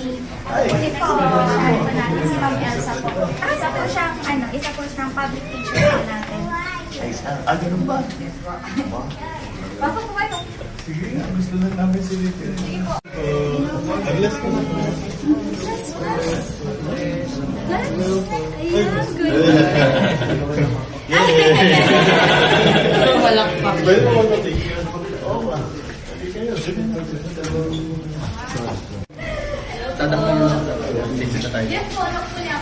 Ulit po, share po natin si Ma'am Elsa po. Isa po siyang, isa po siyang public teacher po natin. Ganun ba? Baka po kayo. Sige, gusto lang namin silipin. Sige po. Nag-less ko na. Ayan, good. Walakpak. Iba yung mga tingin. Oo ba? Hindi kayo. Tatanggapin mo sa tayo. Yes po, look po niya.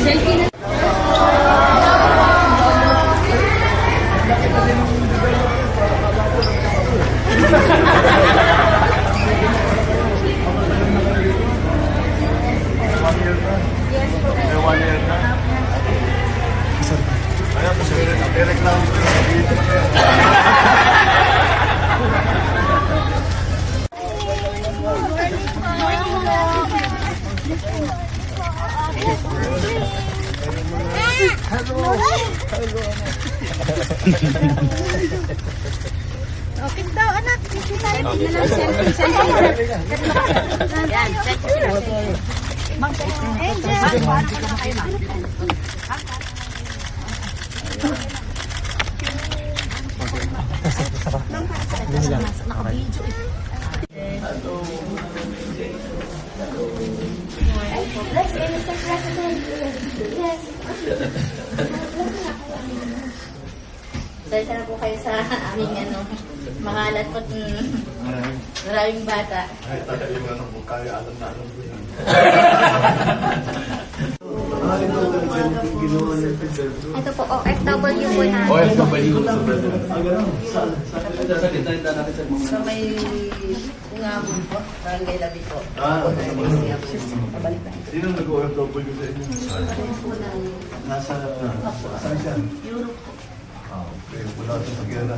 Selfie na. Yes po. May 1 year na. Kaya po siya rin. Reklamo ko na. Okay daw, anak. Sisi tayo. Tignan lang selfie. Selfie. Yan, selfie. Angel. Paano ka na kayo, ma'am? Naka-video eh. Bless you, Mr. President. Yes. Dahil na po kayo sa aming mangalat po maraming bata. Ay, tayo yung anak mo. Kaya alam na alam ko yan. Ito po, OFW po na. OFW sa brother. So may ungabon po, barangay labi po. Sino nag-OFW sa inyo? Nasa, saan siya? Europe po. Okay, wala sa pag-iara.